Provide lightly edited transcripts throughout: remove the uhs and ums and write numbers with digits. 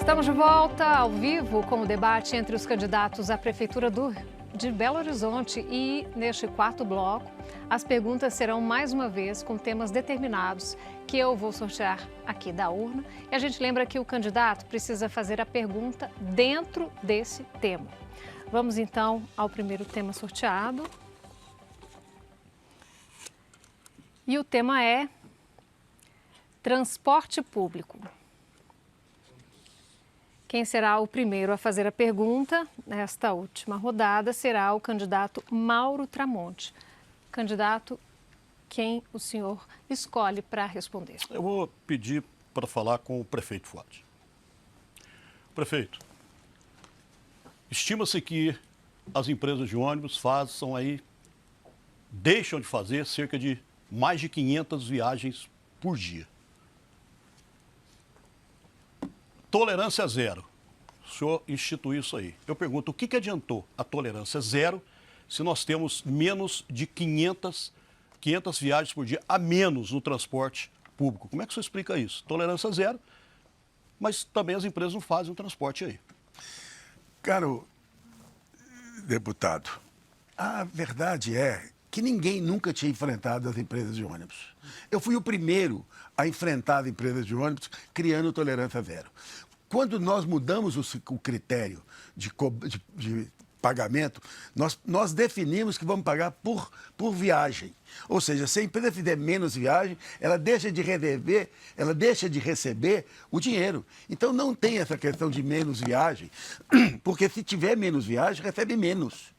Estamos de volta ao vivo com o debate entre os candidatos à Prefeitura de Belo Horizonte e, neste quarto bloco, as perguntas serão mais uma vez com temas determinados que eu vou sortear aqui da urna. E a gente lembra que o candidato precisa fazer a pergunta dentro desse tema. Vamos então ao primeiro tema sorteado. E o tema é transporte público. Quem será o primeiro a fazer a pergunta nesta última rodada será o candidato Mauro Tramonte. Candidato, quem o senhor escolhe para responder? Eu vou pedir para falar com o prefeito Fuad. Prefeito, estima-se que as empresas de ônibus deixam de fazer cerca de mais de 500 viagens por dia. Tolerância zero. O senhor instituiu isso aí. Eu pergunto, o que adiantou a tolerância zero se nós temos menos de 500 viagens por dia a menos no transporte público? Como é que o senhor explica isso? Tolerância zero, mas também as empresas não fazem o transporte aí. Caro deputado, a verdade é que ninguém nunca tinha enfrentado as empresas de ônibus. Eu fui o primeiro a enfrentar as empresas de ônibus criando tolerância zero. Quando nós mudamos o critério de pagamento, nós definimos que vamos pagar por viagem. Ou seja, se a empresa fizer menos viagem, ela deixa de receber o dinheiro. Então não tem essa questão de menos viagem, porque se tiver menos viagem, recebe menos.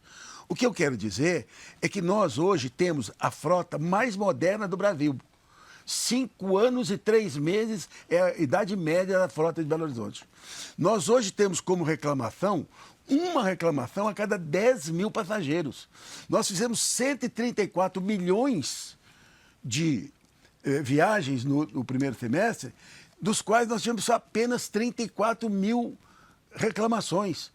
O que eu quero dizer é que nós hoje temos a frota mais moderna do Brasil. 5 anos e 3 meses é a idade média da frota de Belo Horizonte. Nós hoje temos como reclamação, uma reclamação a cada 10 mil passageiros. Nós fizemos 134 milhões de viagens no primeiro semestre, dos quais nós tivemos apenas 34 mil reclamações.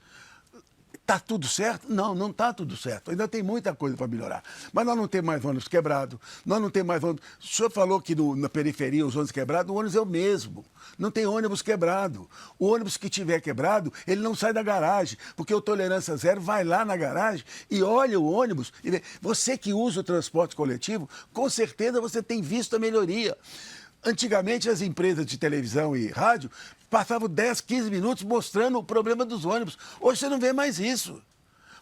Está tudo certo? Não, não está tudo certo. Ainda tem muita coisa para melhorar. Mas nós não temos mais ônibus quebrado, nós não temos mais ônibus... O senhor falou que na periferia os ônibus quebrados, o ônibus é o mesmo. Não tem ônibus quebrado. O ônibus que tiver quebrado, ele não sai da garagem, porque o Tolerância Zero vai lá na garagem e olha o ônibus e vê. Você que usa o transporte coletivo, com certeza você tem visto a melhoria. Antigamente, as empresas de televisão e rádio passavam 10, 15 minutos mostrando o problema dos ônibus. Hoje você não vê mais isso.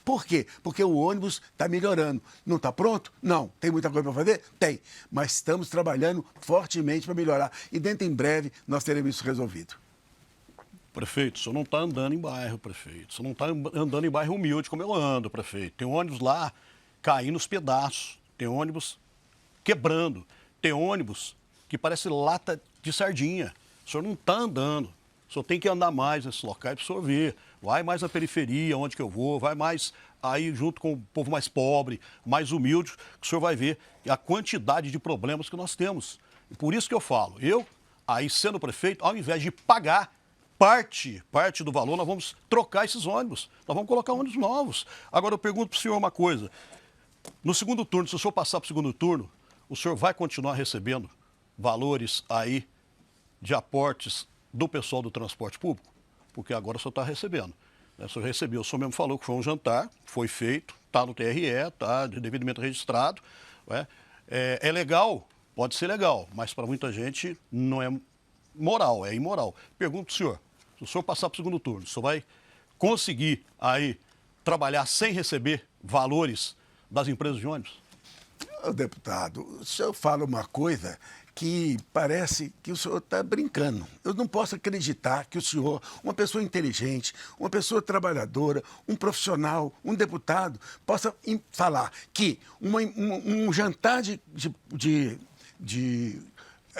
Por quê? Porque o ônibus está melhorando. Não está pronto? Não. Tem muita coisa para fazer? Tem. Mas estamos trabalhando fortemente para melhorar. E dentro em breve nós teremos isso resolvido. Prefeito, o senhor não está andando em bairro, prefeito. O senhor não está andando em bairro humilde como eu ando, prefeito. Tem ônibus lá caindo os pedaços. Tem ônibus quebrando. Tem ônibus que parece lata de sardinha. O senhor não está andando. O senhor tem que andar mais nesses locais para o senhor ver. Vai mais na periferia, onde que eu vou, vai mais aí junto com o povo mais pobre, mais humilde, que o senhor vai ver a quantidade de problemas que nós temos. E por isso que eu falo, eu, aí sendo prefeito, ao invés de pagar parte do valor, nós vamos trocar esses ônibus. Nós vamos colocar ônibus novos. Agora eu pergunto para o senhor uma coisa. No segundo turno, se o senhor passar para o segundo turno, o senhor vai continuar recebendo valores aí de aportes do pessoal do transporte público? Porque agora o senhor está recebendo. O senhor recebeu, o senhor mesmo falou que foi um jantar, foi feito, está no TRE, está devidamente registrado. É legal, pode ser legal, mas para muita gente não é moral, é imoral. Pergunto para o senhor, se o senhor passar para o segundo turno, o senhor vai conseguir aí trabalhar sem receber valores das empresas de ônibus? Deputado, o senhor fala uma coisa que parece que o senhor está brincando. Eu não posso acreditar que o senhor, uma pessoa inteligente, uma pessoa trabalhadora, um profissional, um deputado, possa falar que um jantar de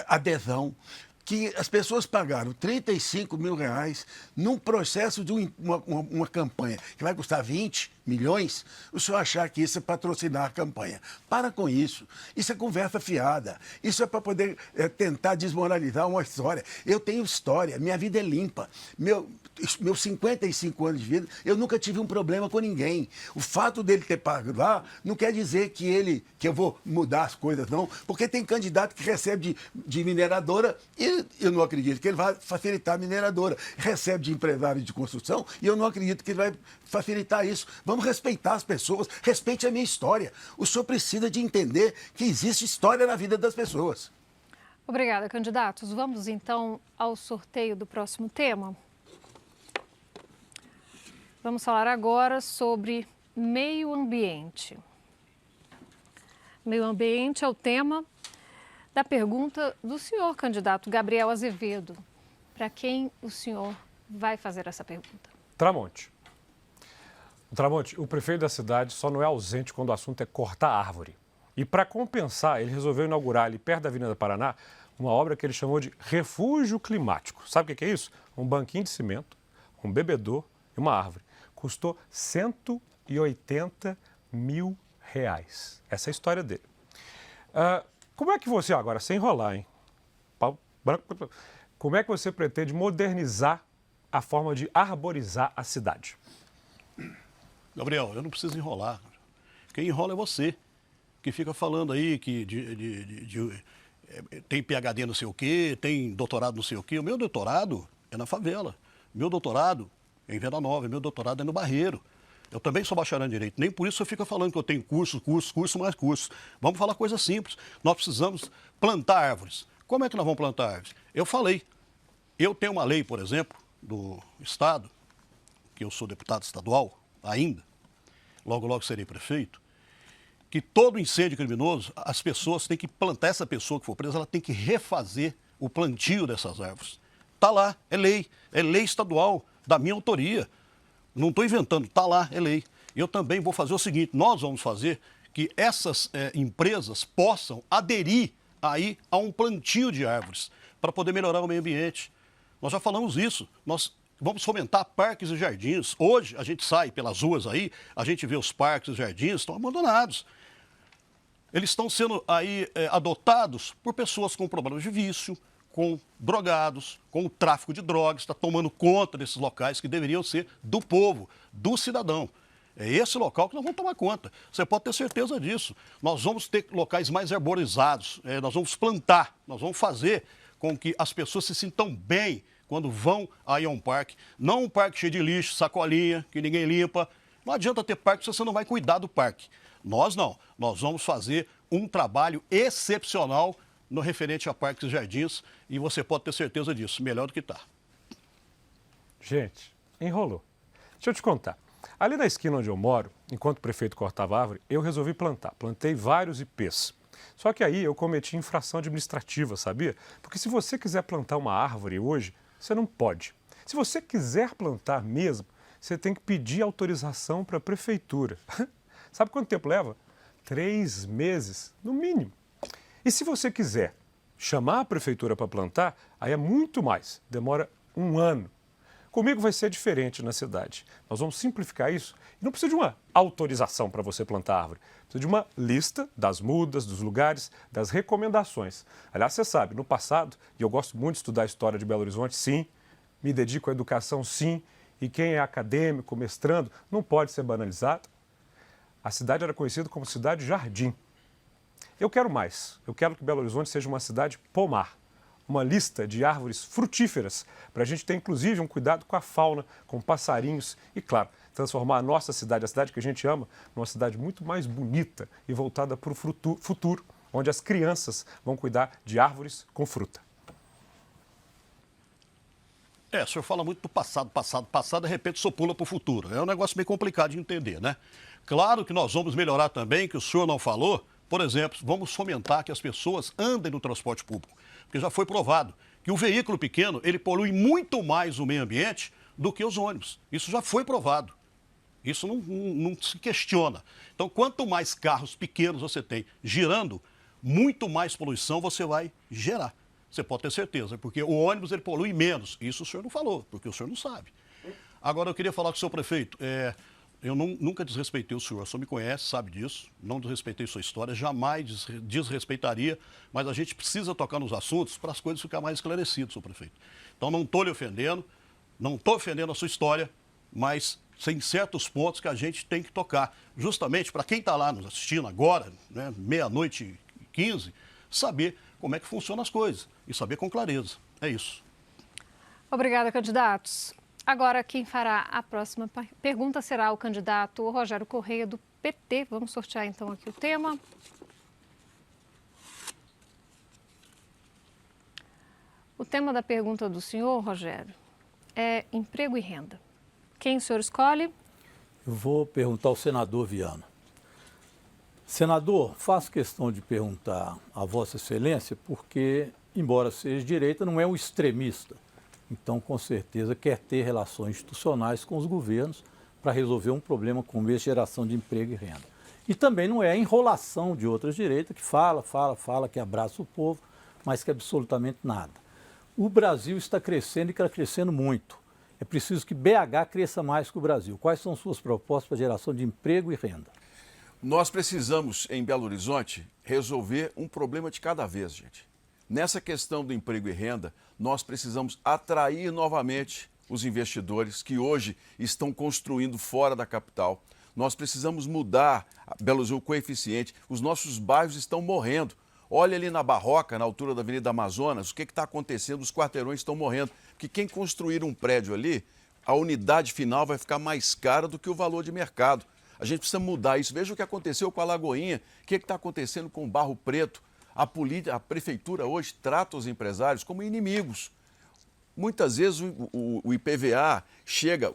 adesão, que as pessoas pagaram 35 mil reais num processo de uma campanha que vai custar 20, milhões, o senhor achar que isso é patrocinar a campanha. Para com isso. Isso é conversa fiada. Isso é para poder tentar desmoralizar uma história. Eu tenho história, minha vida é limpa. Meus 55 anos de vida, eu nunca tive um problema com ninguém. O fato dele ter pago lá não quer dizer que eu vou mudar as coisas, não, porque tem candidato que recebe de mineradora e eu não acredito que ele vai facilitar a mineradora. Recebe de empresário de construção e eu não acredito que ele vai facilitar isso. Vamos respeitar as pessoas, respeite a minha história. O senhor precisa de entender que existe história na vida das pessoas. Obrigada, candidatos. Vamos então ao sorteio do próximo tema. Vamos falar agora sobre meio ambiente. Meio ambiente é o tema da pergunta do senhor candidato Gabriel Azevedo. Para quem o senhor vai fazer essa pergunta? Tramonte. Tramonte, o prefeito da cidade só não é ausente quando o assunto é cortar árvore. E para compensar, ele resolveu inaugurar ali perto da Avenida Paraná uma obra que ele chamou de refúgio climático. Sabe o que é isso? Um banquinho de cimento, um bebedouro e uma árvore. Custou R$180 mil. Essa é a história dele. Como é que você, agora sem enrolar, hein? Como é que você pretende modernizar a forma de arborizar a cidade? Gabriel, eu não preciso enrolar. Quem enrola é você, que fica falando aí que tem PhD não sei o quê, tem doutorado não sei o quê. O meu doutorado é na favela. Meu doutorado é em Venda Nova, meu doutorado é no Barreiro. Eu também sou bacharel em Direito. Nem por isso eu fico falando que eu tenho curso, mais curso. Vamos falar coisa simples. Nós precisamos plantar árvores. Como é que nós vamos plantar árvores? Eu falei. Eu tenho uma lei, por exemplo, do Estado, que eu sou deputado estadual ainda, logo, logo serei prefeito, que todo incêndio criminoso, as pessoas têm que plantar, essa pessoa que for presa, ela tem que refazer o plantio dessas árvores. Está lá, é lei estadual, da minha autoria. Não estou inventando, está lá, é lei. Eu também vou fazer o seguinte, nós vamos fazer que essas empresas possam aderir aí a um plantio de árvores para poder melhorar o meio ambiente. Nós já falamos isso, nós vamos fomentar parques e jardins. Hoje a gente sai pelas ruas aí, a gente vê os parques e jardins estão abandonados. Eles estão sendo aí adotados por pessoas com problemas de vício, com drogados, com o tráfico de drogas, está tomando conta desses locais que deveriam ser do povo, do cidadão. É esse local que nós vamos tomar conta. Você pode ter certeza disso. Nós vamos ter locais mais arborizados, nós vamos plantar, nós vamos fazer com que as pessoas se sintam bem quando vão aí a um parque. Não um parque cheio de lixo, sacolinha, que ninguém limpa. Não adianta ter parque se você não vai cuidar do parque. Nós não. Nós vamos fazer um trabalho excepcional no referente a parques e jardins, e você pode ter certeza disso, melhor do que está. Gente, enrolou. Deixa eu te contar. Ali na esquina onde eu moro, enquanto o prefeito cortava árvore, eu resolvi plantar. Plantei vários ipês. Só que aí eu cometi infração administrativa, sabia? Porque se você quiser plantar uma árvore hoje, você não pode. Se você quiser plantar mesmo, você tem que pedir autorização para a prefeitura. Sabe quanto tempo leva? 3 meses, no mínimo. E se você quiser chamar a prefeitura para plantar, aí é muito mais, demora 1 ano. Comigo vai ser diferente na cidade. Nós vamos simplificar isso. E não precisa de uma autorização para você plantar árvore. Precisa de uma lista das mudas, dos lugares, das recomendações. Aliás, você sabe, no passado, e eu gosto muito de estudar a história de Belo Horizonte, sim, me dedico à educação, sim, e quem é acadêmico, mestrando, não pode ser banalizado. A cidade era conhecida como cidade jardim. Eu quero mais. Eu quero que Belo Horizonte seja uma cidade pomar. Uma lista de árvores frutíferas, para a gente ter inclusive um cuidado com a fauna, com passarinhos e, claro, transformar a nossa cidade, a cidade que a gente ama, numa cidade muito mais bonita e voltada para o futuro, onde as crianças vão cuidar de árvores com fruta. O senhor fala muito do passado, de repente o senhor pula para o futuro. É um negócio meio complicado de entender, né? Claro que nós vamos melhorar também, que o senhor não falou, por exemplo, vamos fomentar que as pessoas andem no transporte público, porque já foi provado que o veículo pequeno, ele polui muito mais o meio ambiente do que os ônibus. Isso já foi provado. Isso não se questiona. Então, quanto mais carros pequenos você tem girando, muito mais poluição você vai gerar. Você pode ter certeza, porque o ônibus ele polui menos. Isso o senhor não falou, porque o senhor não sabe. Agora, eu queria falar com o senhor prefeito. eu nunca desrespeitei o senhor, o senhor me conhece, sabe disso, não desrespeitei sua história, jamais desrespeitaria, mas a gente precisa tocar nos assuntos para as coisas ficarem mais esclarecidas, senhor prefeito. Então não estou lhe ofendendo, não estou ofendendo a sua história, mas tem certos pontos que a gente tem que tocar, justamente para quem está lá nos assistindo agora, né, 00:15, saber como é que funcionam as coisas e saber com clareza. É isso. Obrigada, candidatos. Agora, quem fará a próxima pergunta será o candidato Rogério Correia, do PT. Vamos sortear, então, aqui o tema. O tema da pergunta do senhor, Rogério, é emprego e renda. Quem o senhor escolhe? Eu vou perguntar ao senador Viana. Senador, faço questão de perguntar a Vossa Excelência porque, embora seja de direita, não é um extremista. Então, com certeza, quer ter relações institucionais com os governos para resolver um problema como esse, geração de emprego e renda. E também não é a enrolação de outras direitas que fala, que abraça o povo, mas que absolutamente nada. O Brasil está crescendo e está crescendo muito. É preciso que BH cresça mais que o Brasil. Quais são suas propostas para geração de emprego e renda? Nós precisamos, em Belo Horizonte, resolver um problema de cada vez, gente. Nessa questão do emprego e renda, nós precisamos atrair novamente os investidores que hoje estão construindo fora da capital. Nós precisamos mudar o coeficiente. Os nossos bairros estão morrendo. Olha ali na Barroca, na altura da Avenida Amazonas, o que está acontecendo? Os quarteirões estão morrendo. Porque quem construir um prédio ali, a unidade final vai ficar mais cara do que o valor de mercado. A gente precisa mudar isso. Veja o que aconteceu com a Lagoinha, o que está acontecendo com o Barro Preto. A prefeitura hoje trata os empresários como inimigos. Muitas vezes o IPVA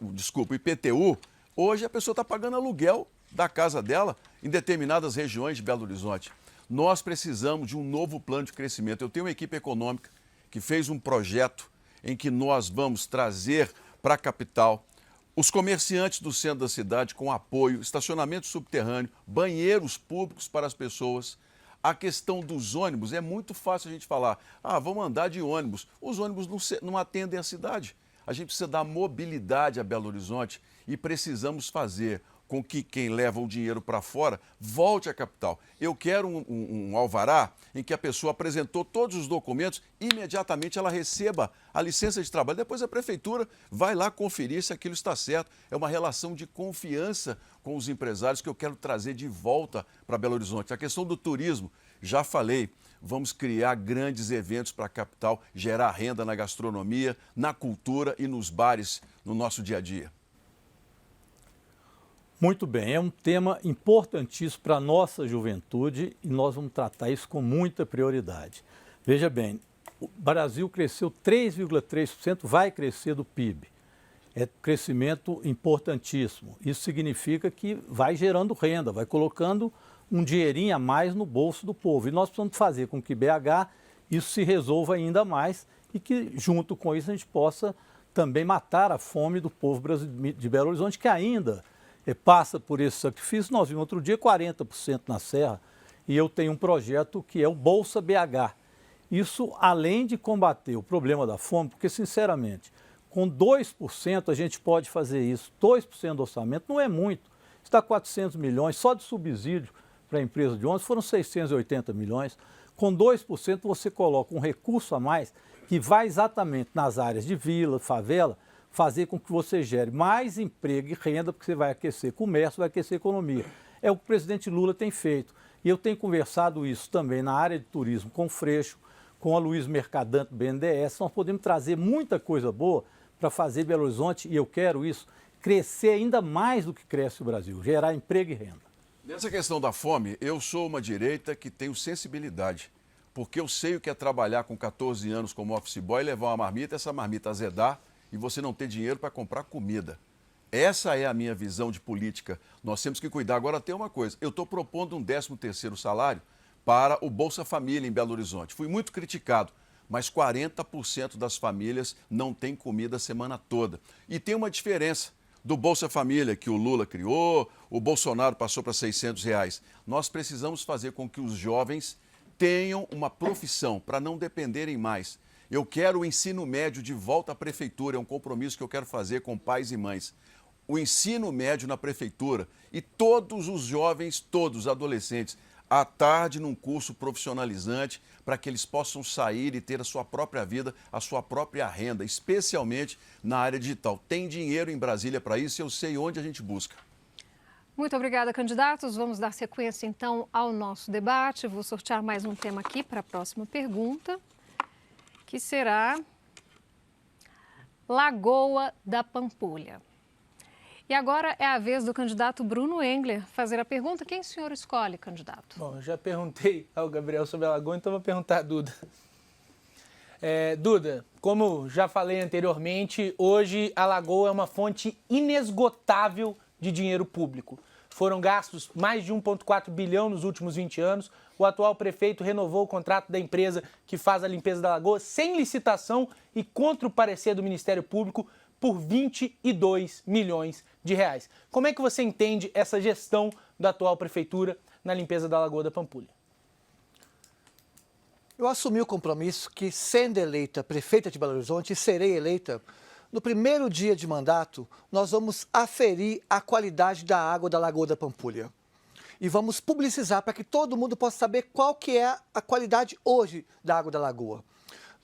o IPTU, hoje a pessoa está pagando aluguel da casa dela em determinadas regiões de Belo Horizonte. Nós precisamos de um novo plano de crescimento. Eu tenho uma equipe econômica que fez um projeto em que nós vamos trazer para a capital os comerciantes do centro da cidade com apoio, estacionamento subterrâneo, banheiros públicos para as pessoas. A questão dos ônibus, é muito fácil a gente falar, vamos andar de ônibus. Os ônibus não atendem a cidade. A gente precisa dar mobilidade a Belo Horizonte e precisamos fazer com que quem leva o dinheiro para fora volte à capital. Eu quero um alvará em que a pessoa apresentou todos os documentos, imediatamente ela receba a licença de trabalho. Depois a prefeitura vai lá conferir se aquilo está certo. É uma relação de confiança com os empresários que eu quero trazer de volta para Belo Horizonte. A questão do turismo, já falei, vamos criar grandes eventos para a capital, gerar renda na gastronomia, na cultura e nos bares no nosso dia a dia. Muito bem, é um tema importantíssimo para a nossa juventude e nós vamos tratar isso com muita prioridade. Veja bem, o Brasil cresceu 3,3%, vai crescer do PIB. É um crescimento importantíssimo. Isso significa que vai gerando renda, vai colocando um dinheirinho a mais no bolso do povo. E nós precisamos fazer com que BH isso se resolva ainda mais e que, junto com isso, a gente possa também matar a fome do povo brasileiro de Belo Horizonte, que ainda passa por esse sacrifício. Nós vimos outro dia 40% na Serra e eu tenho um projeto que é o Bolsa BH. Isso além de combater o problema da fome, porque sinceramente, com 2% a gente pode fazer isso. 2% do orçamento não é muito. Está 400 milhões, só de subsídio para a empresa de ônibus foram 680 milhões. Com 2% você coloca um recurso a mais que vai exatamente nas áreas de vila, favela, fazer com que você gere mais emprego e renda, porque você vai aquecer comércio, vai aquecer economia. É o que o presidente Lula tem feito. E eu tenho conversado isso também na área de turismo com o Freixo, com a Luiz Mercadante do BNDES. Nós podemos trazer muita coisa boa para fazer Belo Horizonte, e eu quero isso, crescer ainda mais do que cresce o Brasil, gerar emprego e renda. Nessa questão da fome, eu sou uma direita que tenho sensibilidade, porque eu sei o que é trabalhar com 14 anos como office boy, levar uma marmita, essa marmita azedar, e você não ter dinheiro para comprar comida. Essa é a minha visão de política. Nós temos que cuidar. Agora tem uma coisa, eu estou propondo um 13º salário para o Bolsa Família em Belo Horizonte. Fui muito criticado, mas 40% das famílias não têm comida a semana toda. E tem uma diferença do Bolsa Família que o Lula criou, o Bolsonaro passou para R$600. Nós precisamos fazer com que os jovens tenham uma profissão para não dependerem mais. Eu quero o ensino médio de volta à prefeitura, é um compromisso que eu quero fazer com pais e mães. o ensino médio na prefeitura e todos os jovens, todos os adolescentes, à tarde num curso profissionalizante para que eles possam sair e ter a sua própria vida, a sua própria renda, especialmente na área digital. Tem dinheiro em Brasília para isso e eu sei onde a gente busca. Muito obrigada, candidatos. Vamos dar sequência, então, ao nosso debate. Vou sortear mais um tema aqui para a próxima pergunta, que será Lagoa da Pampulha. E agora é a vez do candidato Bruno Engler fazer a pergunta. Quem o senhor escolhe, candidato? Bom, eu já perguntei ao Gabriel sobre a Lagoa, então vou perguntar a Duda. Duda, como já falei anteriormente, hoje a Lagoa é uma fonte inesgotável de dinheiro público. Foram gastos mais de 1,4 bilhão nos últimos 20 anos. O atual prefeito renovou o contrato da empresa que faz a limpeza da Lagoa sem licitação e contra o parecer do Ministério Público por 22 milhões de reais. Como é que você entende essa gestão da atual prefeitura na limpeza da Lagoa da Pampulha? Eu assumi o compromisso que, sendo eleita prefeita de Belo Horizonte, e serei eleita, no primeiro dia de mandato, nós vamos aferir a qualidade da água da Lagoa da Pampulha. E vamos publicizar para que todo mundo possa saber qual que é a qualidade hoje da água da Lagoa.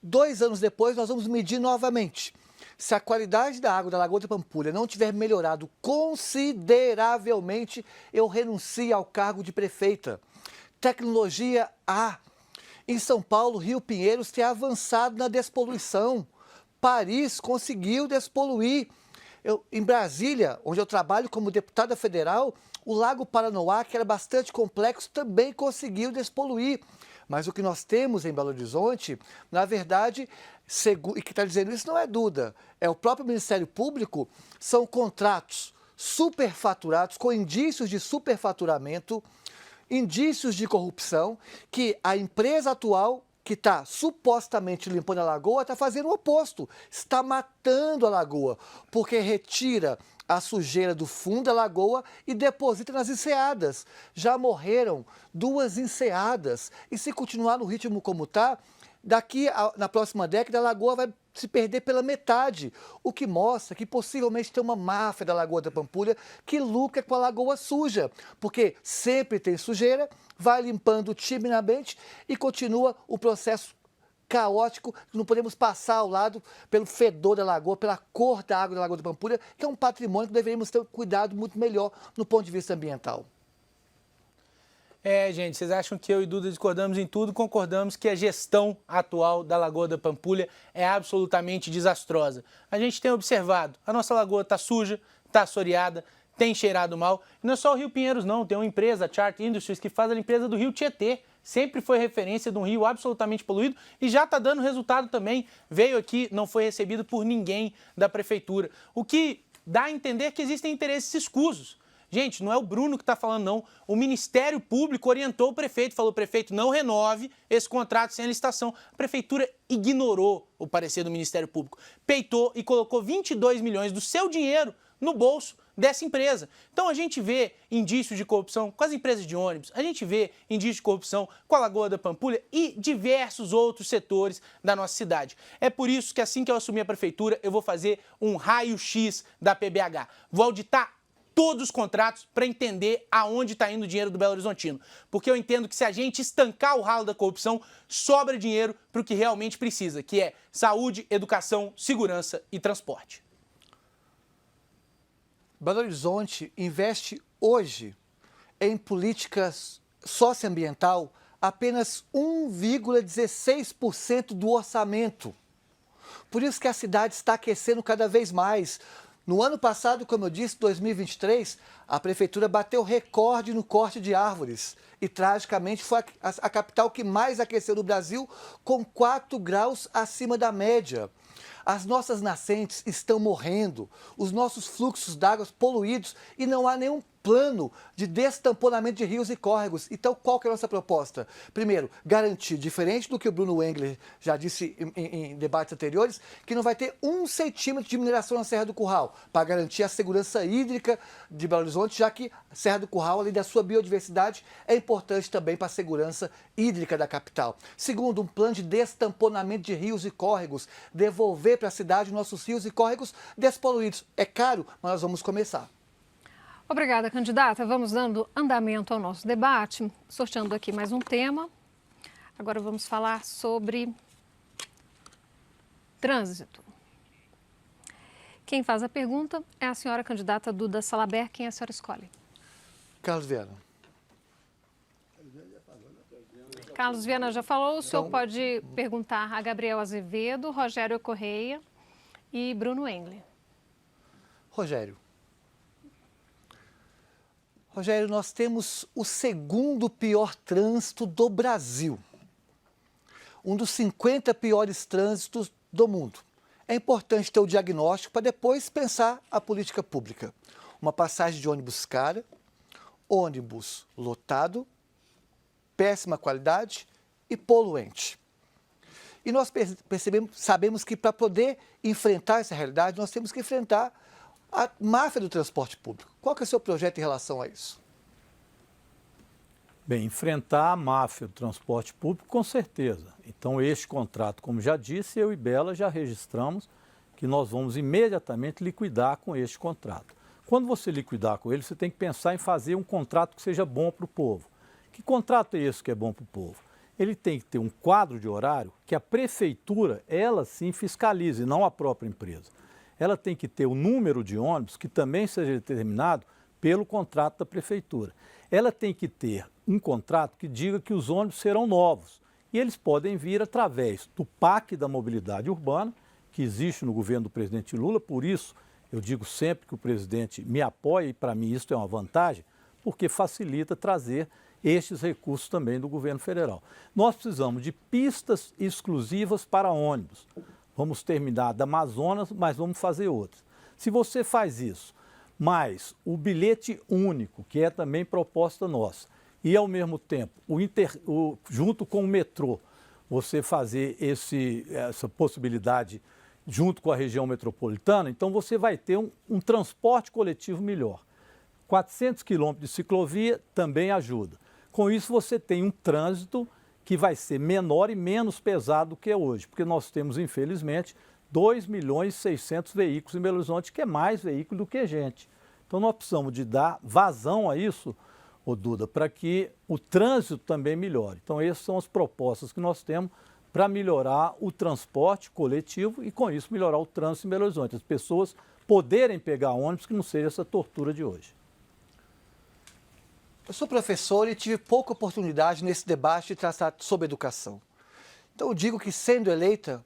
2 anos depois, nós vamos medir novamente. Se a qualidade da água da Lagoa da Pampulha não tiver melhorado consideravelmente, eu renuncio ao cargo de prefeita. Tecnologia há. Em São Paulo, Rio Pinheiros tem avançado na despoluição. Paris conseguiu despoluir. Em Brasília, onde eu trabalho como deputada federal, o Lago Paranoá, que era bastante complexo, também conseguiu despoluir. Mas o que nós temos em Belo Horizonte, na verdade, e que está dizendo isso não é Duda, é o próprio Ministério Público, são contratos superfaturados, com indícios de superfaturamento, indícios de corrupção, que a empresa atual, que está supostamente limpando a lagoa, está fazendo o oposto, está matando a lagoa, porque retira a sujeira do fundo da lagoa e deposita nas enseadas. Já morreram 2 enseadas e se continuar no ritmo como está, na próxima década a lagoa vai se perder pela metade, o que mostra que possivelmente tem uma máfia da Lagoa da Pampulha que lucra com a lagoa suja, porque sempre tem sujeira, vai limpando timidamente e continua o processo caótico, não podemos passar ao lado pelo fedor da lagoa, pela cor da água da Lagoa da Pampulha, que é um patrimônio que deveríamos ter um cuidado muito melhor no ponto de vista ambiental. Gente, vocês acham que eu e Duda discordamos em tudo, concordamos que a gestão atual da Lagoa da Pampulha é absolutamente desastrosa. A gente tem observado, a nossa lagoa está suja, está assoreada, tem cheirado mal. E não é só o Rio Pinheiros não, tem uma empresa, a Chart Industries, que faz a limpeza do Rio Tietê. Sempre foi referência de um rio absolutamente poluído e já está dando resultado também. Veio aqui, não foi recebido por ninguém da prefeitura. O que dá a entender que existem interesses escusos. Gente, não é o Bruno que está falando, não. O Ministério Público orientou o prefeito, falou, prefeito, não renove esse contrato sem a licitação. A prefeitura ignorou o parecer do Ministério Público, peitou e colocou 22 milhões do seu dinheiro no bolso dessa empresa. Então a gente vê indícios de corrupção com as empresas de ônibus, a gente vê indícios de corrupção com a Lagoa da Pampulha e diversos outros setores da nossa cidade. É por isso que assim que eu assumir a prefeitura, eu vou fazer um raio-x da PBH. Vou auditar todos os contratos para entender aonde está indo o dinheiro do Belo Horizontino. Porque eu entendo que se a gente estancar o ralo da corrupção, sobra dinheiro para o que realmente precisa, que é saúde, educação, segurança e transporte. Belo Horizonte investe hoje em políticas socioambiental apenas 1,16% do orçamento. Por isso que a cidade está aquecendo cada vez mais. No ano passado, como eu disse, 2023, a prefeitura bateu recorde no corte de árvores e, tragicamente, foi a capital que mais aqueceu no Brasil, com 4 graus acima da média. As nossas nascentes estão morrendo, os nossos fluxos d'água poluídos e não há nenhum plano de destamponamento de rios e córregos. Então, qual que é a nossa proposta? Primeiro, garantir, diferente do que o Bruno Engler já disse em debates anteriores, que não vai ter 1 centímetro de mineração na Serra do Curral, para garantir a segurança hídrica de Belo Horizonte, já que a Serra do Curral, além da sua biodiversidade, é importante também para a segurança hídrica da capital. Segundo, um plano de destamponamento de rios e córregos, devolver para a cidade nossos rios e córregos despoluídos. É caro, mas nós vamos começar. Obrigada, candidata. Vamos dando andamento ao nosso debate, sorteando aqui mais um tema. Agora vamos falar sobre trânsito. Quem faz a pergunta é a senhora candidata Duda Salabert. Quem a senhora escolhe? Carlos Viana. Carlos Viana já falou. O senhor pode perguntar a Gabriel Azevedo, Rogério Correia e Bruno Engler. Rogério. Rogério, nós temos o 2º pior trânsito do Brasil. Um dos 50 piores trânsitos do mundo. É importante ter o diagnóstico para depois pensar a política pública. Uma passagem de ônibus cara, ônibus lotado, péssima qualidade e poluente. E nós sabemos que para poder enfrentar essa realidade, nós temos que enfrentar a máfia do transporte público. Qual que é o seu projeto em relação a isso? Bem, enfrentar a máfia do transporte público, com certeza. Então, este contrato, como já disse, eu e Bela já registramos que nós vamos imediatamente liquidar com este contrato. Quando você liquidar com ele, você tem que pensar em fazer um contrato que seja bom para o povo. Que contrato é esse que é bom para o povo? Ele tem que ter um quadro de horário que a prefeitura, ela sim, fiscalize, não a própria empresa. Ela tem que ter o número de ônibus que também seja determinado pelo contrato da prefeitura. Ela tem que ter um contrato que diga que os ônibus serão novos e eles podem vir através do PAC da mobilidade urbana, que existe no governo do presidente Lula. Por isso, eu digo sempre que o presidente me apoia e para mim isso é uma vantagem, porque facilita trazer estes recursos também do governo federal. Nós precisamos de pistas exclusivas para ônibus. Vamos terminar da Amazonas, mas vamos fazer outras. Se você faz isso, mais o bilhete único, que é também proposta nossa, e ao mesmo tempo, junto com o metrô, você fazer essa possibilidade junto com a região metropolitana, então você vai ter um transporte coletivo melhor. 400 quilômetros de ciclovia também ajuda. Com isso, você tem um trânsito que vai ser menor e menos pesado do que é hoje, porque nós temos, infelizmente, 2.600.000 veículos em Belo Horizonte, que é mais veículo do que gente. Então, nós precisamos de dar vazão a isso, ô Duda, para que o trânsito também melhore. Então, essas são as propostas que nós temos para melhorar o transporte coletivo e, com isso, melhorar o trânsito em Belo Horizonte. As pessoas poderem pegar ônibus que não seja essa tortura de hoje. Eu sou professor e tive pouca oportunidade nesse debate de tratar sobre educação. Então eu digo que, sendo eleita,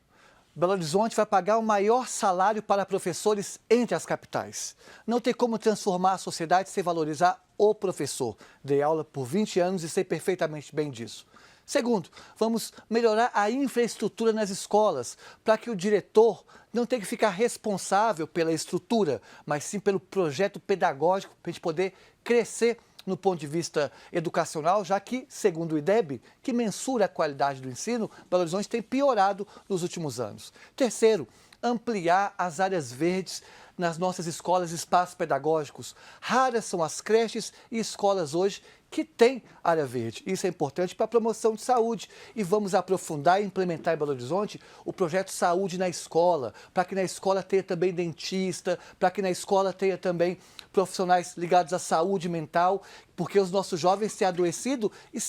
Belo Horizonte vai pagar o maior salário para professores entre as capitais. Não tem como transformar a sociedade sem valorizar o professor. Dei aula por 20 anos e sei perfeitamente bem disso. Segundo, vamos melhorar a infraestrutura nas escolas, para que o diretor não tenha que ficar responsável pela estrutura, mas sim pelo projeto pedagógico, para a gente poder crescer no ponto de vista educacional, já que, segundo o IDEB, que mensura a qualidade do ensino, Belo Horizonte tem piorado nos últimos anos. Terceiro, ampliar as áreas verdes nas nossas escolas e espaços pedagógicos. Raras são as creches e escolas hoje que têm área verde. Isso é importante para a promoção de saúde. E vamos aprofundar e implementar em Belo Horizonte o projeto Saúde na Escola, para que na escola tenha também dentista, para que na escola tenha também profissionais ligados à saúde mental, porque os nossos jovens têm adoecido. E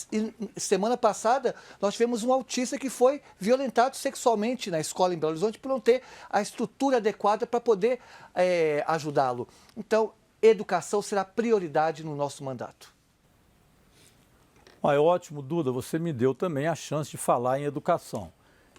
semana passada, nós tivemos um autista que foi violentado sexualmente na escola em Belo Horizonte por não ter a estrutura adequada para poder ajudá-lo. Então, educação será prioridade no nosso mandato. É ótimo, Duda, você me deu também a chance de falar em educação.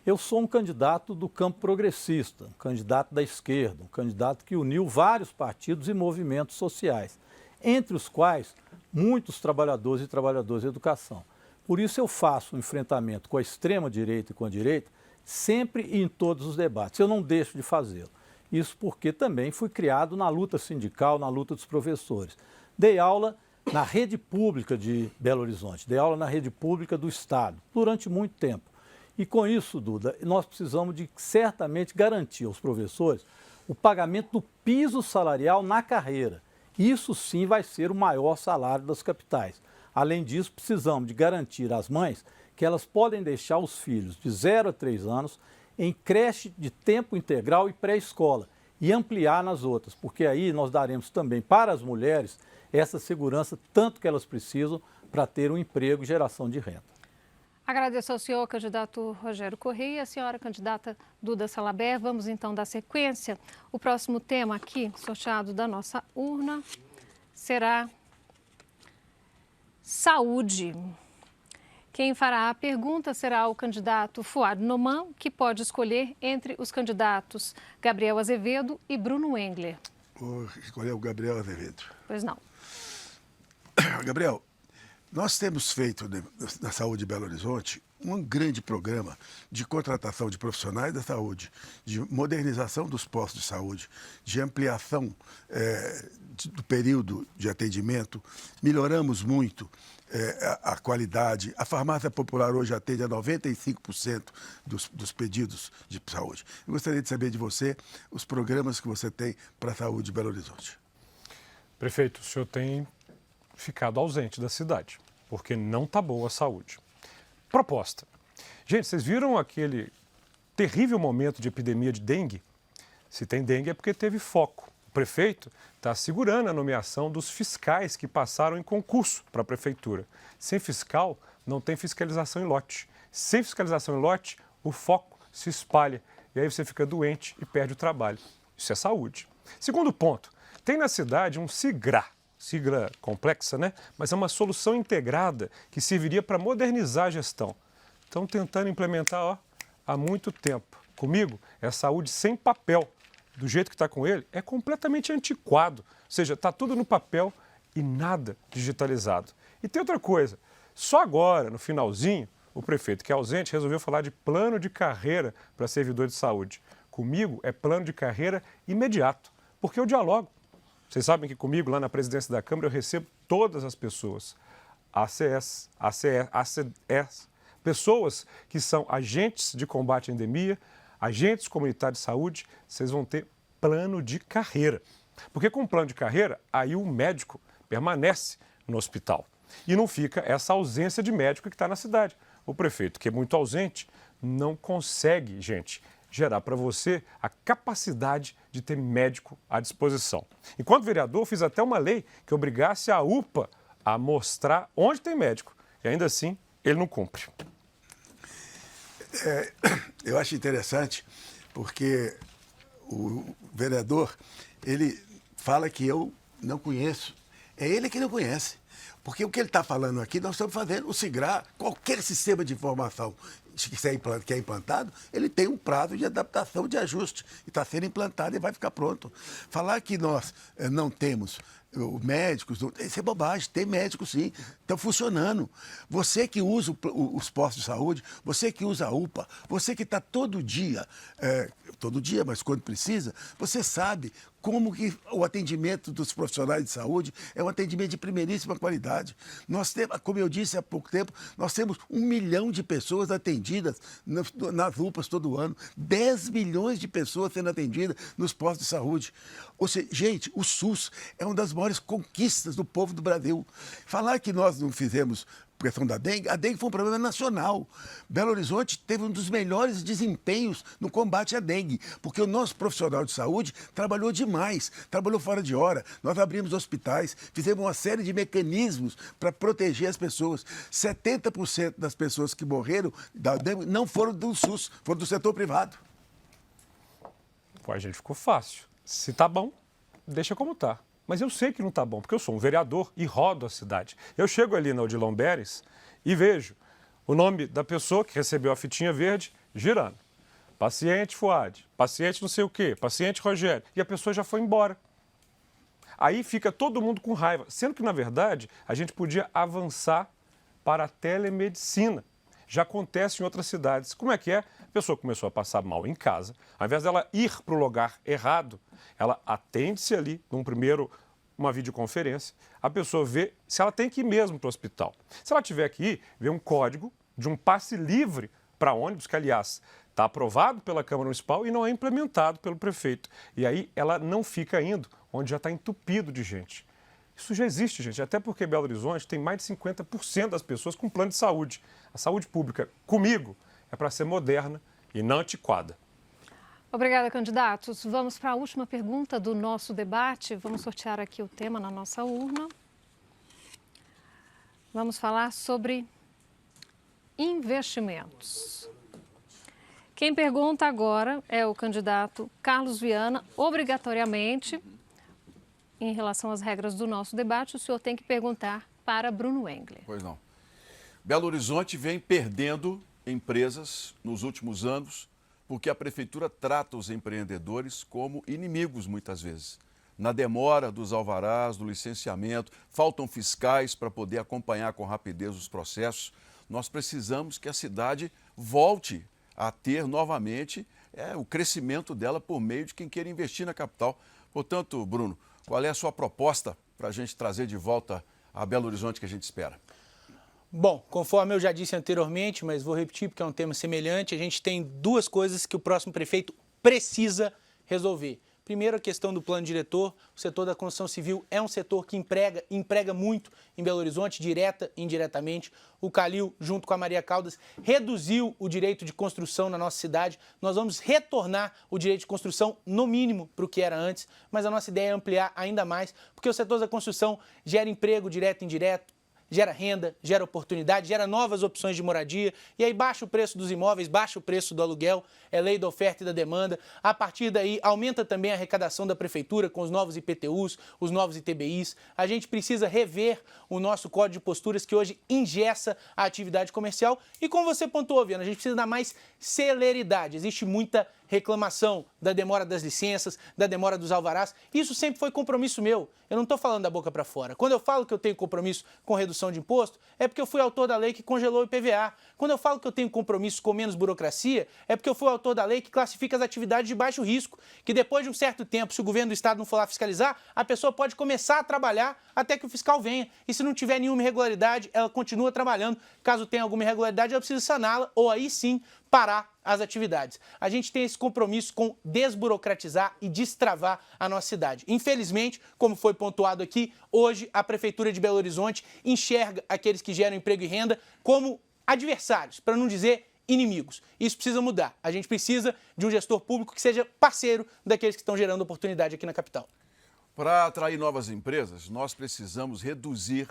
Eu sou um candidato do campo progressista, um candidato da esquerda, um candidato que uniu vários partidos e movimentos sociais, entre os quais muitos trabalhadores e trabalhadoras de educação. Por isso eu faço um enfrentamento com a extrema-direita e com a direita, sempre e em todos os debates. Eu não deixo de fazê-lo. Isso porque também fui criado na luta sindical, na luta dos professores. Dei aula na rede pública de Belo Horizonte, dei aula na rede pública do Estado, durante muito tempo. E com isso, Duda, nós precisamos de certamente garantir aos professores o pagamento do piso salarial na carreira. Isso sim vai ser o maior salário das capitais. Além disso, precisamos de garantir às mães que elas podem deixar os filhos de 0 a 3 anos em creche de tempo integral e pré-escola e ampliar nas outras, porque aí nós daremos também para as mulheres essa segurança tanto que elas precisam para ter um emprego e geração de renda. Agradeço ao senhor, candidato Rogério Correia, e à senhora, candidata Duda Salabert. Vamos então dar sequência. O próximo tema aqui, sorteado da nossa urna, será saúde. Quem fará a pergunta será o candidato Fuad Noman, que pode escolher entre os candidatos Gabriel Azevedo e Bruno Engler. Vou escolher o Gabriel Azevedo. Pois não. Gabriel, nós temos feito na Saúde de Belo Horizonte um grande programa de contratação de profissionais da saúde, de modernização dos postos de saúde, de ampliação do período de atendimento. Melhoramos muito a qualidade. A farmácia popular hoje atende a 95% dos pedidos de saúde. Eu gostaria de saber de você os programas que você tem para a saúde de Belo Horizonte. Prefeito, o senhor tem ficado ausente da cidade, porque não está boa a saúde. Proposta. Gente, vocês viram aquele terrível momento de epidemia de dengue? Se tem dengue é porque teve foco. O prefeito está segurando a nomeação dos fiscais que passaram em concurso para a prefeitura. Sem fiscal, não tem fiscalização em lote. Sem fiscalização em lote, o foco se espalha e aí você fica doente e perde o trabalho. Isso é saúde. Segundo ponto, tem na cidade um SIGRA. Sigla complexa, né? Mas é uma solução integrada que serviria para modernizar a gestão. Estão tentando implementar há muito tempo. Comigo, é saúde sem papel. Do jeito que está com ele, é completamente antiquado. Ou seja, está tudo no papel e nada digitalizado. E tem outra coisa, só agora, no finalzinho, o prefeito, que é ausente, resolveu falar de plano de carreira para servidor de saúde. Comigo, é plano de carreira imediato, porque eu dialogo. Vocês sabem que comigo, lá na presidência da Câmara, eu recebo todas as pessoas, ACS, pessoas que são agentes de combate à endemia, agentes comunitários de saúde, vocês vão ter plano de carreira. Porque com plano de carreira, aí o médico permanece no hospital. E não fica essa ausência de médico que está na cidade. O prefeito, que é muito ausente, não consegue, gente, gerar para você a capacidade de ter médico à disposição. Enquanto vereador, fiz até uma lei que obrigasse a UPA a mostrar onde tem médico. E ainda assim, ele não cumpre. Eu acho interessante porque o vereador, ele fala que eu não conheço. É ele que não conhece. Porque o que ele está falando aqui, nós estamos fazendo o SIGRA, qualquer sistema de informação que é implantado, ele tem um prazo de adaptação, de ajuste, e está sendo implantado e vai ficar pronto. Falar que nós não temos médicos, isso é bobagem, tem médicos sim, estão funcionando. Você que usa os postos de saúde, você que usa a UPA, você que está todo dia, mas quando precisa, você sabe como que o atendimento dos profissionais de saúde é um atendimento de primeiríssima qualidade. Nós temos, como eu disse há pouco tempo, nós temos 1 milhão de pessoas atendidas nas UPAs todo ano, 10 milhões de pessoas sendo atendidas nos postos de saúde. Ou seja, gente, o SUS é uma das maiores conquistas do povo do Brasil. Falar que nós não fizemos questão da dengue, a dengue foi um problema nacional. Belo Horizonte teve um dos melhores desempenhos no combate à dengue, porque o nosso profissional de saúde trabalhou demais, trabalhou fora de hora. Nós abrimos hospitais, fizemos uma série de mecanismos para proteger as pessoas. 70% das pessoas que morreram da dengue não foram do SUS, foram do setor privado. Pô, a gente ficou fácil. Se tá bom, deixa como tá. Mas eu sei que não está bom, porque eu sou um vereador e rodo a cidade. Eu chego ali na Odilon Beres e vejo o nome da pessoa que recebeu a fitinha verde girando. Paciente Fuad, paciente não sei o quê, paciente Rogério. E a pessoa já foi embora. Aí fica todo mundo com raiva, sendo que, na verdade, a gente podia avançar para a telemedicina. Já acontece em outras cidades. Como é que é? A pessoa começou a passar mal em casa. Ao invés dela ir para o lugar errado, ela atende-se ali num primeiro uma videoconferência, a pessoa vê se ela tem que ir mesmo para o hospital. Se ela tiver que ir, vê um código de um passe livre para ônibus, que, aliás, está aprovado pela Câmara Municipal e não é implementado pelo prefeito. E aí ela não fica indo, onde já está entupido de gente. Isso já existe, gente, até porque Belo Horizonte tem mais de 50% das pessoas com plano de saúde. A saúde pública, comigo, é para ser moderna e não antiquada. Obrigada, candidatos. Vamos para a última pergunta do nosso debate. Vamos sortear aqui o tema na nossa urna. Vamos falar sobre investimentos. Quem pergunta agora é o candidato Carlos Viana. Obrigatoriamente, em relação às regras do nosso debate, o senhor tem que perguntar para Bruno Engler. Pois não. Belo Horizonte vem perdendo empresas nos últimos anos porque a prefeitura trata os empreendedores como inimigos muitas vezes. Na demora dos alvarás, do licenciamento, faltam fiscais para poder acompanhar com rapidez os processos. Nós precisamos que a cidade volte a ter novamente o crescimento dela por meio de quem queira investir na capital. Portanto, Bruno, qual é a sua proposta para a gente trazer de volta a Belo Horizonte que a gente espera? Bom, conforme eu já disse anteriormente, mas vou repetir porque é um tema semelhante, a gente tem duas coisas que o próximo prefeito precisa resolver. Primeiro, a questão do plano diretor. O setor da construção civil é um setor que emprega muito em Belo Horizonte, direta e indiretamente. O Calil, junto com a Maria Caldas, reduziu o direito de construção na nossa cidade. Nós vamos retornar o direito de construção, no mínimo, para o que era antes, mas a nossa ideia é ampliar ainda mais, porque o setor da construção gera emprego direto e indireto, gera renda, gera oportunidade, gera novas opções de moradia, e aí baixa o preço dos imóveis, baixa o preço do aluguel, é lei da oferta e da demanda. A partir daí, aumenta também a arrecadação da prefeitura com os novos IPTUs, os novos ITBIs. A gente precisa rever o nosso código de posturas que hoje engessa a atividade comercial. E como você pontuou, Viana, a gente precisa dar mais celeridade. Existe muita reclamação da demora das licenças, da demora dos alvarás. Isso sempre foi compromisso meu. Eu não estou falando da boca para fora. Quando eu falo que eu tenho compromisso com redução de imposto, é porque eu fui autor da lei que congelou o IPVA. Quando eu falo que eu tenho compromisso com menos burocracia, é porque eu fui autor da lei que classifica as atividades de baixo risco, que depois de um certo tempo, se o governo do estado não for lá fiscalizar, a pessoa pode começar a trabalhar até que o fiscal venha. E se não tiver nenhuma irregularidade, ela continua trabalhando. Caso tenha alguma irregularidade, ela precisa saná-la ou aí sim parar as atividades. A gente tem esse compromisso com desburocratizar e destravar a nossa cidade. Infelizmente, como foi pontuado aqui, hoje a Prefeitura de Belo Horizonte enxerga aqueles que geram emprego e renda como adversários, para não dizer inimigos. Isso precisa mudar. A gente precisa de um gestor público que seja parceiro daqueles que estão gerando oportunidade aqui na capital. Para atrair novas empresas, nós precisamos reduzir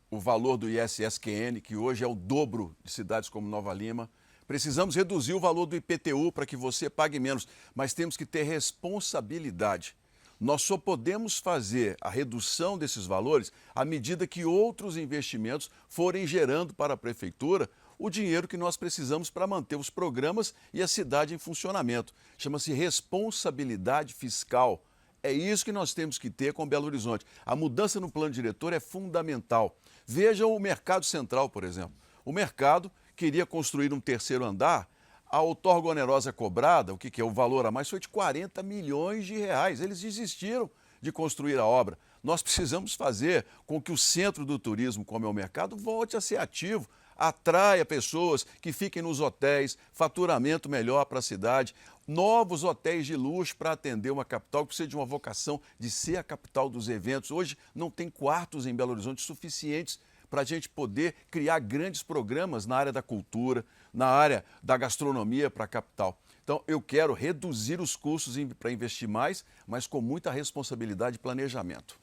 o valor do ISSQN, que hoje é o dobro de cidades como Nova Lima. Precisamos reduzir o valor do IPTU para que você pague menos, mas temos que ter responsabilidade. Nós só podemos fazer a redução desses valores à medida que outros investimentos forem gerando para a prefeitura o dinheiro que nós precisamos para manter os programas e a cidade em funcionamento. Chama-se responsabilidade fiscal. É isso que nós temos que ter com Belo Horizonte. A mudança no plano diretor é fundamental. Vejam o Mercado Central, por exemplo. O mercado queria construir um terceiro andar, a outorga onerosa cobrada, o que é o valor a mais, foi de 40 milhões de reais. Eles desistiram de construir a obra. Nós precisamos fazer com que o centro do turismo, como é o mercado, volte a ser ativo, atraia pessoas que fiquem nos hotéis, faturamento melhor para a cidade, novos hotéis de luxo para atender uma capital que precisa de uma vocação de ser a capital dos eventos. Hoje não tem quartos em Belo Horizonte suficientes para a gente poder criar grandes programas na área da cultura, na área da gastronomia para a capital. Então, eu quero reduzir os custos para investir mais, mas com muita responsabilidade e planejamento.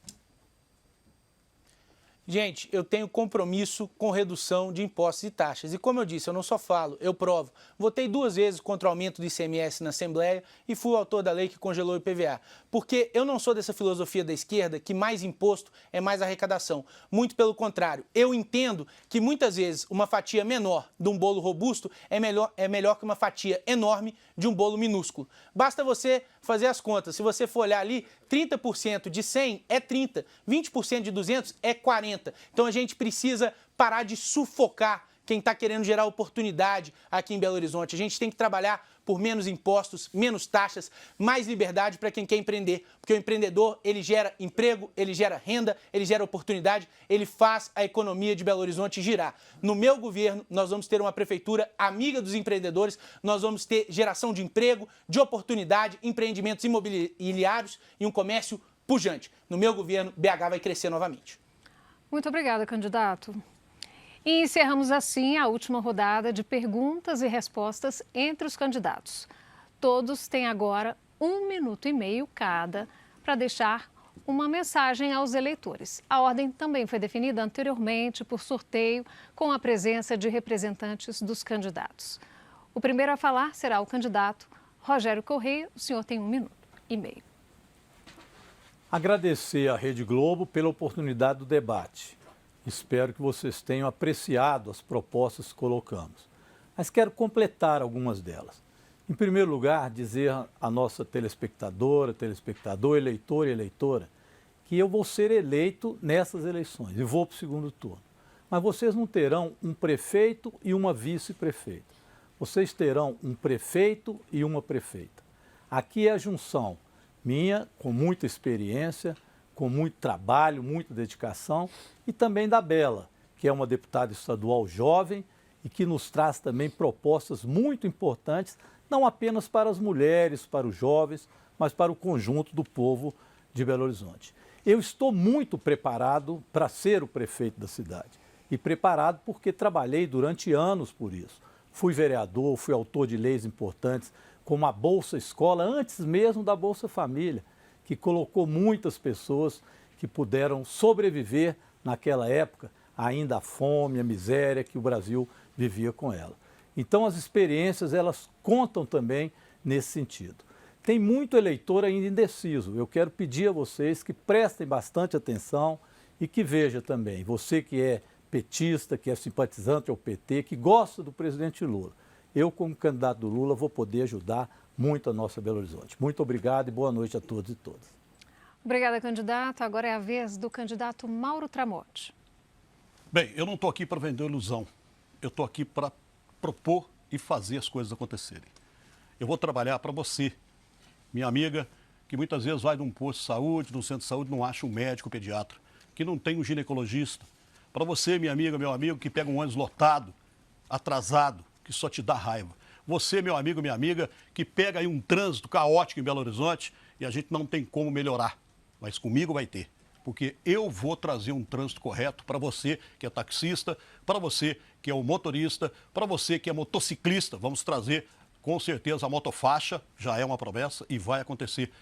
Gente, eu tenho compromisso com redução de impostos e taxas. E como eu disse, eu não só falo, eu provo. Votei 2 vezes contra o aumento do ICMS na Assembleia e fui o autor da lei que congelou o IPVA. Porque eu não sou dessa filosofia da esquerda que mais imposto é mais arrecadação. Muito pelo contrário. Eu entendo que muitas vezes uma fatia menor de um bolo robusto é melhor que uma fatia enorme de um bolo minúsculo. Basta você fazer as contas. Se você for olhar ali, 30% de 100 é 30, 20% de 200 é 40. Então a gente precisa parar de sufocar quem está querendo gerar oportunidade aqui em Belo Horizonte. A gente tem que trabalhar por menos impostos, menos taxas, mais liberdade para quem quer empreender. Porque o empreendedor, ele gera emprego, ele gera renda, ele gera oportunidade, ele faz a economia de Belo Horizonte girar. No meu governo, nós vamos ter uma prefeitura amiga dos empreendedores, nós vamos ter geração de emprego, de oportunidade, empreendimentos imobiliários e um comércio pujante. No meu governo, BH vai crescer novamente. Muito obrigada, candidato. E encerramos assim a última rodada de perguntas e respostas entre os candidatos. Todos têm agora 1 minuto e meio cada para deixar uma mensagem aos eleitores. A ordem também foi definida anteriormente por sorteio com a presença de representantes dos candidatos. O primeiro a falar será o candidato Rogério Correia. O senhor tem 1 minuto e meio. Agradecer à Rede Globo pela oportunidade do debate. Espero que vocês tenham apreciado as propostas que colocamos. Mas quero completar algumas delas. Em primeiro lugar, dizer à nossa telespectadora, telespectador, eleitor e eleitora, que eu vou ser eleito nessas eleições e vou para o segundo turno. Mas vocês não terão um prefeito e uma vice-prefeita. Vocês terão um prefeito e uma prefeita. Aqui é a junção minha, com muita experiência, com muito trabalho, muita dedicação, e também da Bela, que é uma deputada estadual jovem e que nos traz também propostas muito importantes, não apenas para as mulheres, para os jovens, mas para o conjunto do povo de Belo Horizonte. Eu estou muito preparado para ser o prefeito da cidade, e preparado porque trabalhei durante anos por isso. Fui vereador, fui autor de leis importantes, como a Bolsa Escola, antes mesmo da Bolsa Família, que colocou muitas pessoas que puderam sobreviver naquela época, ainda a fome, a miséria que o Brasil vivia com ela. Então as experiências, elas contam também nesse sentido. Tem muito eleitor ainda indeciso. Eu quero pedir a vocês que prestem bastante atenção e que veja também, você que é petista, que é simpatizante ao PT, que gosta do presidente Lula. Eu, como candidato do Lula, vou poder ajudar muito a nossa Belo Horizonte. Muito obrigado e boa noite a todos e todas. Obrigada, candidato. Agora é a vez do candidato Mauro Tramonte. Bem, eu não estou aqui para vender ilusão. Eu estou aqui para propor e fazer as coisas acontecerem. Eu vou trabalhar para você, minha amiga, que muitas vezes vai num posto de saúde, num centro de saúde, não acha um médico pediatra, que não tem um ginecologista. Para você, minha amiga, meu amigo, que pega um ônibus lotado, atrasado, que só te dá raiva. Você, meu amigo, minha amiga, que pega aí um trânsito caótico em Belo Horizonte e a gente não tem como melhorar. Mas comigo vai ter. Porque eu vou trazer um trânsito correto para você que é taxista, para você que é o motorista, para você que é motociclista. Vamos trazer, com certeza, a motofaixa, já é uma promessa e vai acontecer.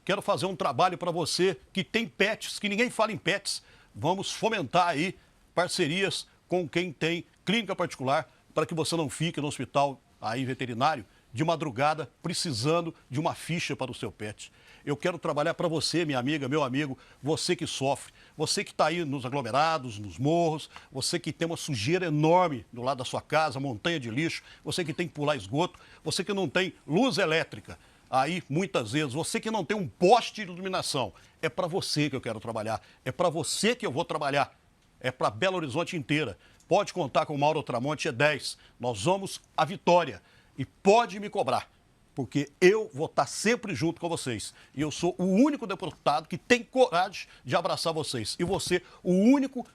Quero fazer um trabalho para você que tem pets, que ninguém fala em pets. Vamos fomentar aí parcerias com quem tem clínica particular para que você não fique no hospital aí veterinário de madrugada precisando de uma ficha para o seu pet. Eu quero trabalhar para você, minha amiga, meu amigo, você que sofre, você que está aí nos aglomerados, nos morros, você que tem uma sujeira enorme do lado da sua casa, montanha de lixo, você que tem que pular esgoto, você que não tem luz elétrica. Aí, muitas vezes, você que não tem um poste de iluminação, é para você que eu quero trabalhar, é para você que eu vou trabalhar, é para Belo Horizonte inteira. Pode contar com o Mauro Tramonte, é 10. Nós vamos à vitória e pode me cobrar, porque eu vou estar sempre junto com vocês. E eu sou o único deputado que tem coragem de abraçar vocês. E você, o único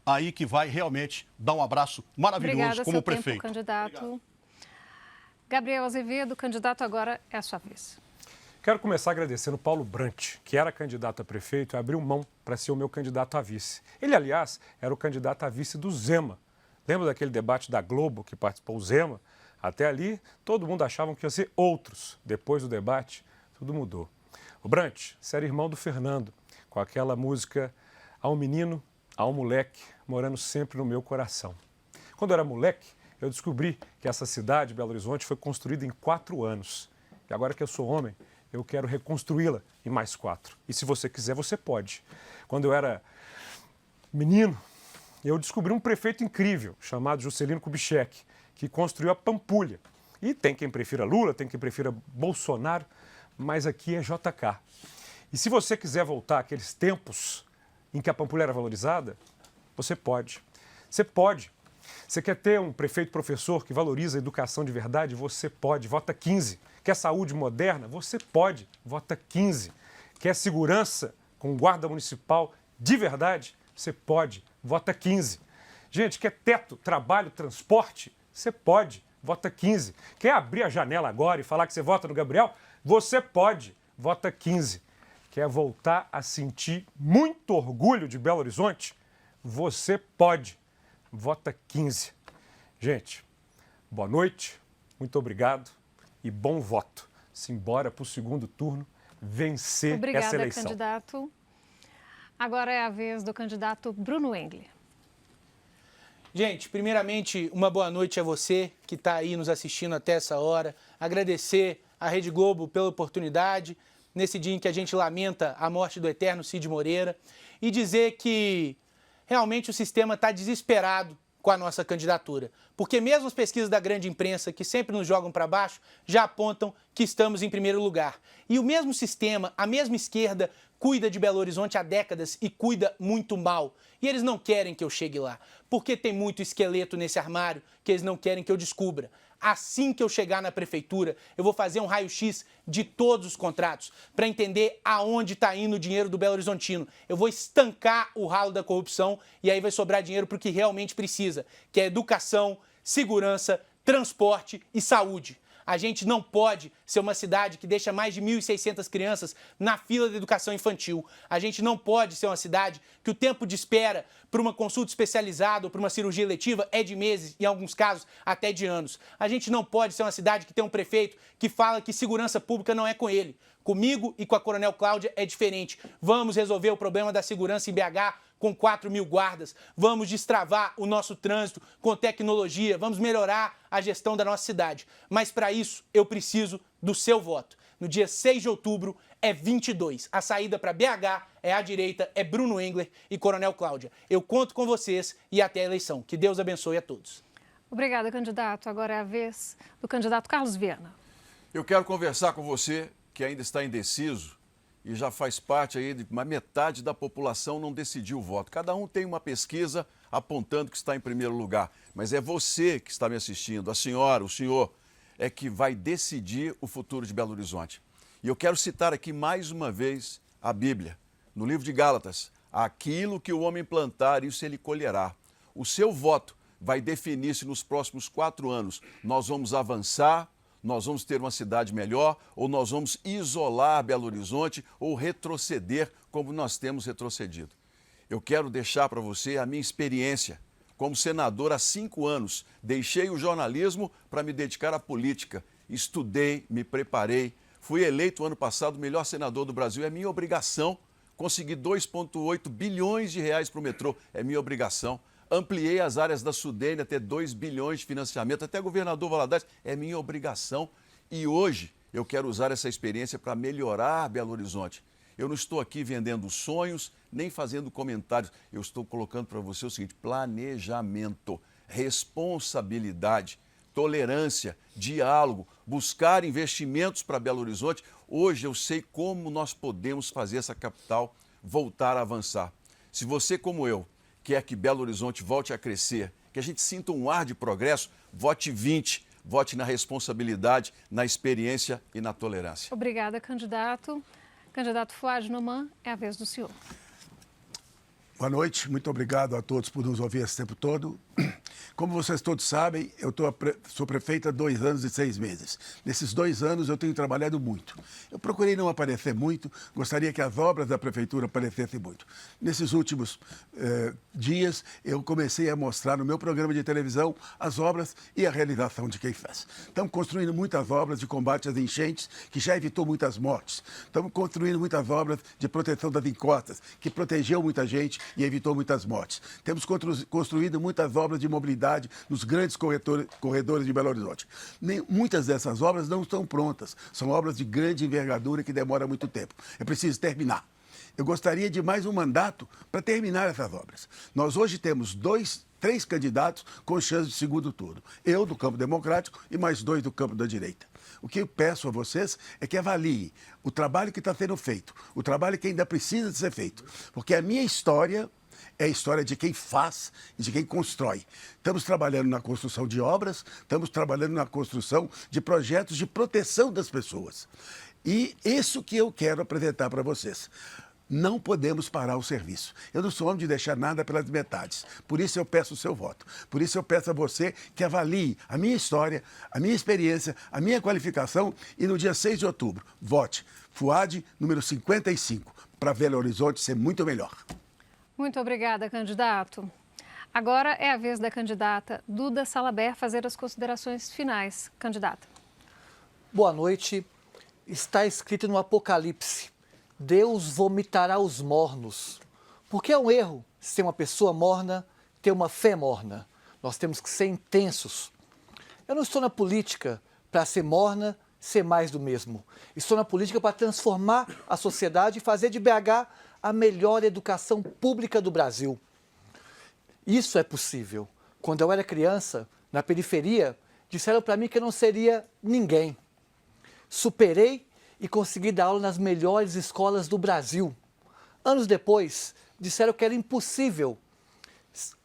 aí que vai realmente dar um abraço maravilhoso. Obrigada, como seu prefeito. Tempo, candidato. Obrigado. Gabriel Azevedo, candidato, agora é a sua vez. Quero começar agradecendo o Paulo Brant, que era candidato a prefeito e abriu mão para ser o meu candidato a vice. Ele, aliás, era o candidato a vice do Zema. Lembra daquele debate da Globo que participou o Zema? Até ali, todo mundo achava que ia ser outros. Depois do debate, tudo mudou. O Brant, você era irmão do Fernando, com aquela música "Há um menino, há um moleque, morando sempre no meu coração". Quando eu era moleque, eu descobri que essa cidade, Belo Horizonte, foi construída em 4 anos. E agora que eu sou homem, eu quero reconstruí-la em mais 4. E se você quiser, você pode. Quando eu era menino, eu descobri um prefeito incrível, chamado Juscelino Kubitschek, que construiu a Pampulha. E tem quem prefira Lula, tem quem prefira Bolsonaro, mas aqui é JK. E se você quiser voltar àqueles tempos em que a Pampulha era valorizada, você pode. Você pode Você quer ter um prefeito professor que valoriza a educação de verdade? Você pode, vota 15. Quer saúde moderna? Você pode, vota 15. Quer segurança com guarda municipal de verdade? Você pode, vota 15. Gente, quer teto, trabalho, transporte? Você pode, vota 15. Quer abrir a janela agora e falar que você vota no Gabriel? Você pode, vota 15. Quer voltar a sentir muito orgulho de Belo Horizonte? Você pode, vota 15. Gente, boa noite, muito obrigado e bom voto. Simbora para o segundo turno vencer essa eleição. Obrigada, candidato. Agora é a vez do candidato Bruno Engler. Gente, primeiramente, uma boa noite a você que está aí nos assistindo até essa hora. Agradecer à Rede Globo pela oportunidade, nesse dia em que a gente lamenta a morte do eterno Cid Moreira, e dizer que realmente o sistema está desesperado com a nossa candidatura. Porque mesmo as pesquisas da grande imprensa, que sempre nos jogam para baixo, já apontam que estamos em primeiro lugar. E o mesmo sistema, a mesma esquerda, cuida de Belo Horizonte há décadas e cuida muito mal. E eles não querem que eu chegue lá, porque tem muito esqueleto nesse armário que eles não querem que eu descubra. Assim que eu chegar na prefeitura, eu vou fazer um raio-x de todos os contratos para entender aonde está indo o dinheiro do Belo Horizontino. Eu vou estancar o ralo da corrupção e aí vai sobrar dinheiro para o que realmente precisa, que é educação, segurança, transporte e saúde. A gente não pode ser uma cidade que deixa mais de 1.600 crianças na fila de educação infantil. A gente não pode ser uma cidade que o tempo de espera para uma consulta especializada ou para uma cirurgia eletiva é de meses, em alguns casos até de anos. A gente não pode ser uma cidade que tem um prefeito que fala que segurança pública não é com ele. Comigo e com a Coronel Cláudia é diferente. Vamos resolver o problema da segurança em BH com 4.000 guardas. Vamos destravar o nosso trânsito com tecnologia. Vamos melhorar a gestão da nossa cidade. Mas para isso eu preciso do seu voto. No dia 6 de outubro é 22. A saída para BH é à direita, é Bruno Engler e Coronel Cláudia. Eu conto com vocês e até a eleição. Que Deus abençoe a todos. Obrigada, candidato. Agora é a vez do candidato Carlos Viana. Eu quero conversar com você que ainda está indeciso e já faz parte aí de uma metade da população não decidiu o voto. Cada um tem uma pesquisa apontando que está em primeiro lugar, mas é você que está me assistindo, a senhora, o senhor, é que vai decidir o futuro de Belo Horizonte. E eu quero citar aqui mais uma vez a Bíblia, no livro de Gálatas: aquilo que o homem plantar, isso ele colherá. O seu voto vai definir se nos próximos 4 anos nós vamos avançar, nós vamos ter uma cidade melhor, ou nós vamos isolar Belo Horizonte ou retroceder como nós temos retrocedido. Eu quero deixar para você a minha experiência. Como senador há 5 anos, deixei o jornalismo para me dedicar à política. Estudei, me preparei, fui eleito ano passado o melhor senador do Brasil. É minha obrigação. Consegui 2,8 bilhões de reais para o metrô. É minha obrigação. Ampliei as áreas da Sudene até 2 bilhões de financiamento, até governador Valadares, é minha obrigação. E hoje eu quero usar essa experiência para melhorar Belo Horizonte. Eu não estou aqui vendendo sonhos, nem fazendo comentários. Eu estou colocando para você o seguinte: planejamento, responsabilidade, tolerância, diálogo, buscar investimentos para Belo Horizonte. Hoje eu sei como nós podemos fazer essa capital voltar a avançar. Se você, como eu, quer que Belo Horizonte volte a crescer, que a gente sinta um ar de progresso, vote 20, vote na responsabilidade, na experiência e na tolerância. Obrigada, candidato. Candidato Fuad Noman, é a vez do senhor. Boa noite, muito obrigado a todos por nos ouvir esse tempo todo. Como vocês todos sabem, eu sou prefeito há 2 anos e 6 meses. Nesses 2 anos eu tenho trabalhado muito. Eu procurei não aparecer muito, gostaria que as obras da prefeitura aparecessem muito. Nesses últimos dias eu comecei a mostrar no meu programa de televisão as obras e a realização de quem faz. Estamos construindo muitas obras de combate às enchentes, que já evitou muitas mortes. Estamos construindo muitas obras de proteção das encostas, que protegeu muita gente e evitou muitas mortes. Temos construído muitas obras de mobilidade nos grandes corredores de Belo Horizonte. Muitas dessas obras não estão prontas. São obras de grande envergadura que demoram muito tempo. É preciso terminar. Eu gostaria de mais um mandato para terminar essas obras. Nós hoje temos 3 candidatos com chance de segundo turno. Eu, do campo democrático, e mais 2 do campo da direita. O que eu peço a vocês é que avaliem o trabalho que está sendo feito, o trabalho que ainda precisa de ser feito. Porque a minha história é a história de quem faz e de quem constrói. Estamos trabalhando na construção de obras, estamos trabalhando na construção de projetos de proteção das pessoas. E isso que eu quero apresentar para vocês. Não podemos parar o serviço. Eu não sou homem de deixar nada pelas metades. Por isso eu peço o seu voto. Por isso eu peço a você que avalie a minha história, a minha experiência, a minha qualificação e no dia 6 de outubro, vote Fuad número 55, para Belo Horizonte ser muito melhor. Muito obrigada, candidato. Agora é a vez da candidata Duda Salabert fazer as considerações finais. Candidata. Boa noite. Está escrito no Apocalipse: Deus vomitará os mornos. Porque é um erro ser uma pessoa morna, ter uma fé morna. Nós temos que ser intensos. Eu não estou na política para ser morna, ser mais do mesmo. Estou na política para transformar a sociedade e fazer de BH a melhor educação pública do Brasil. Isso é possível. Quando eu era criança, na periferia, disseram para mim que eu não seria ninguém. Superei e consegui dar aula nas melhores escolas do Brasil. Anos depois, disseram que era impossível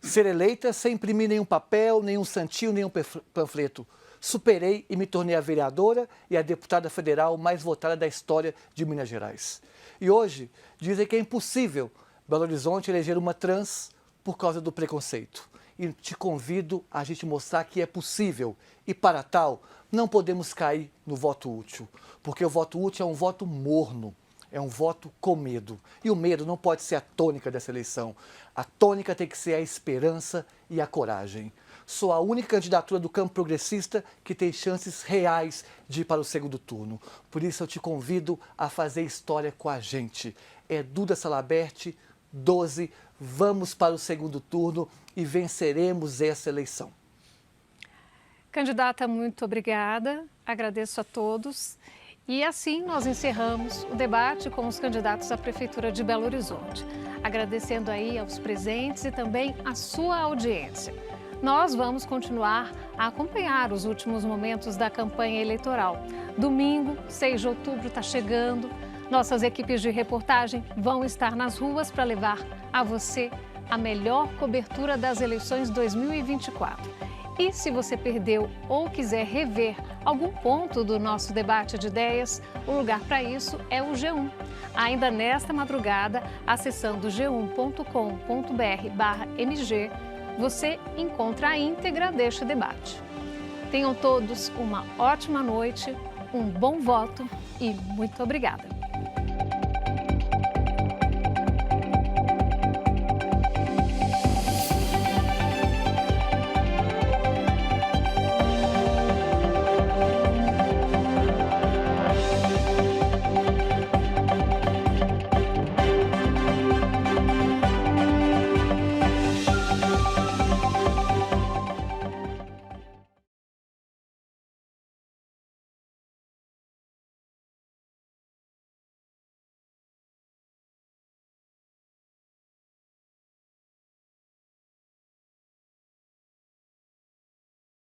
ser eleita sem imprimir nenhum papel, nenhum santinho, nenhum panfleto. Superei e me tornei a vereadora e a deputada federal mais votada da história de Minas Gerais. E hoje dizem que é impossível Belo Horizonte eleger uma trans por causa do preconceito. E te convido a gente mostrar que é possível. E para tal, não podemos cair no voto útil, porque o voto útil é um voto morno, é um voto com medo. E o medo não pode ser a tônica dessa eleição. A tônica tem que ser a esperança e a coragem. Sou a única candidatura do campo progressista que tem chances reais de ir para o segundo turno. Por isso eu te convido a fazer história com a gente. É Duda Salabert, 12, vamos para o segundo turno e venceremos essa eleição. Candidata, muito obrigada. Agradeço a todos. E assim nós encerramos o debate com os candidatos à Prefeitura de Belo Horizonte. Agradecendo aí aos presentes e também a sua audiência. Nós vamos continuar a acompanhar os últimos momentos da campanha eleitoral. Domingo, 6 de outubro, está chegando. Nossas equipes de reportagem vão estar nas ruas para levar a você a melhor cobertura das eleições 2024. E se você perdeu ou quiser rever algum ponto do nosso debate de ideias, o lugar para isso é o G1. Ainda nesta madrugada, acessando g1.com.br/mg, você encontra a íntegra deste debate. Tenham todos uma ótima noite, um bom voto e muito obrigada.